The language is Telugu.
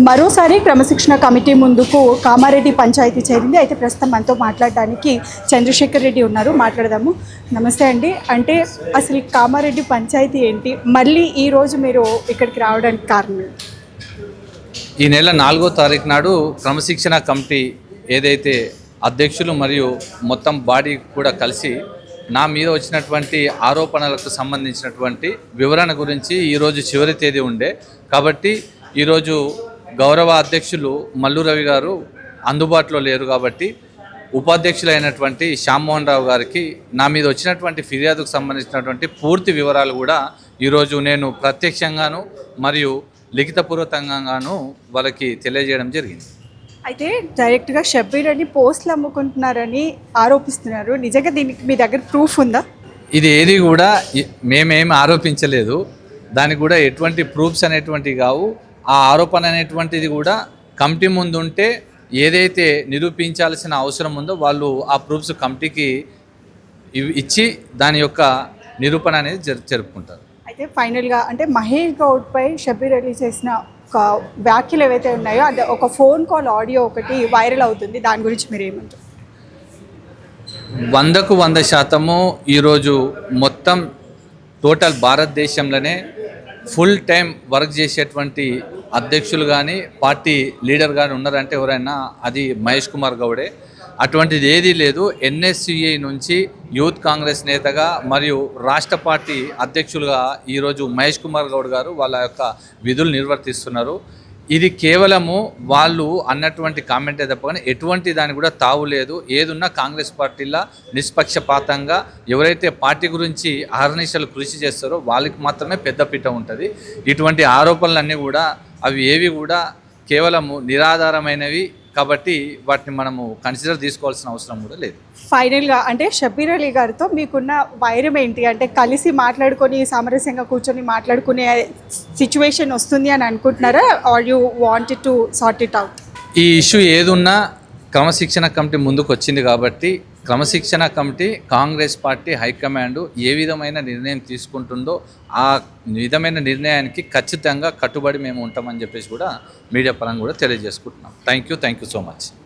మరోసారి క్రమశిక్షణ కమిటీ ముందుకు కామారెడ్డి పంచాయతీ చేరింది. అయితే ప్రస్తుతం మనతో మాట్లాడడానికి చంద్రశేఖర్ రెడ్డి ఉన్నారు, మాట్లాడదాము. నమస్తే అండి. అంటే అసలు కామారెడ్డి పంచాయతీ ఏంటి, మళ్ళీ ఈరోజు మీరు ఇక్కడికి రావడానికి కారణం? ఈ నెల 4వ తారీఖు నాడు క్రమశిక్షణ కమిటీ ఏదైతే అధ్యక్షులు మరియు మొత్తం బాడీ కూడా కలిసి నా మీద వచ్చినటువంటి ఆరోపణలకు సంబంధించినటువంటి వివరణ గురించి ఈరోజు చివరి తేదీ ఉండే కాబట్టి ఈరోజు గౌరవ అధ్యక్షులు మల్లు రవి గారు అందుబాటులో లేరు కాబట్టి ఉపాధ్యక్షులైనటువంటి శ్యామ్మోహన్ రావు గారికి నా మీద వచ్చినటువంటి ఫిర్యాదుకు సంబంధించినటువంటి పూర్తి వివరాలు కూడా ఈరోజు నేను ప్రత్యక్షంగాను మరియు లిఖితపూర్వకంగాను వాళ్ళకి తెలియజేయడం జరిగింది. అయితే డైరెక్ట్గా షబ్బీర్ అని పోస్టులు అమ్ముకుంటున్నారని ఆరోపిస్తున్నారు. నిజంగా దీనికి మీ దగ్గర ప్రూఫ్ ఉందా? ఇది ఏది కూడా మేమేమి ఆరోపించలేదు. దానికి కూడా ఎటువంటి ప్రూఫ్స్ అనేటువంటివి కావు. ఆ ఆరోపణ అనేటువంటిది కూడా కమిటీ ముందు ఉంటే ఏదైతే నిరూపించాల్సిన అవసరం ఉందో వాళ్ళు ఆ ప్రూఫ్స్ కమిటీకి ఇచ్చి దాని యొక్క నిరూపణ అనేది జరుపుకుంటారు. అయితే ఫైనల్గా అంటే మహేష్ గౌడ్పై షబ్బీర్ అలీ చేసిన ఒక వ్యాఖ్యలు ఏవైతే ఉన్నాయో అది ఒక ఫోన్ కాల్ ఆడియో ఒకటి వైరల్ అవుతుంది, దాని గురించి మీరు ఏమంటారు? 100కు 100% ఈరోజు మొత్తం టోటల్ భారతదేశంలోనే ఫుల్ టైం వర్క్ చేసేటువంటి అధ్యక్షులు కానీ పార్టీ లీడర్ కానీ ఉన్నారంటే ఎవరైనా అది మహేష్ కుమార్ గౌడే. అటువంటిది ఏదీ లేదు. ఎన్ఎస్యుఐ నుంచి యూత్ కాంగ్రెస్ నేతగా మరియు రాష్ట్ర పార్టీ అధ్యక్షులుగా ఈరోజు మహేష్ కుమార్ గౌడ్ గారు వాళ్ళ యొక్క విధులు నిర్వర్తిస్తున్నారు. ఇది కేవలము వాళ్ళు అన్నటువంటి కామెంటే తప్ప కానీ ఎటువంటి దాని కూడా తావు లేదు. ఏదున్నా కాంగ్రెస్ పార్టీలో నిష్పక్షపాతంగా ఎవరైతే పార్టీ గురించి అహర్నిశలు కృషి చేస్తారో వాళ్ళకి మాత్రమే పెద్దపీట ఉంటుంది. ఇటువంటి ఆరోపణలన్నీ కూడా అవి ఏవి కూడా కేవలము నిరాధారమైనవి కాబట్టి వాటిని మనము కన్సిడర్ తీసుకోవాల్సిన అవసరం కూడా లేదు. ఫైనల్గా అంటే షబ్బీర్ అలీ గారితో మీకున్న వైరం ఏంటి? అంటే కలిసి మాట్లాడుకొని సామరస్యంగా కూర్చొని మాట్లాడుకునే సిచ్యువేషన్ వస్తుంది అని అనుకుంటున్నారా, are you wanted to sort it out? ఈ ఇష్యూ ఏదున్నా క్రమశిక్షణ కమిటీ ముందుకు వచ్చింది కాబట్టి క్రమశిక్షణ కమిటీ కాంగ్రెస్ పార్టీ హైకమాండ్ ఏ విధమైన నిర్ణయం తీసుకుంటుందో ఆ విధమైన నిర్ణయానికి ఖచ్చితంగా కట్టుబడి మేము ఉంటామని చెప్పేసి కూడా మీడియా పరంగా కూడా తెలియజేసుకుంటున్నాం. Thank you so much.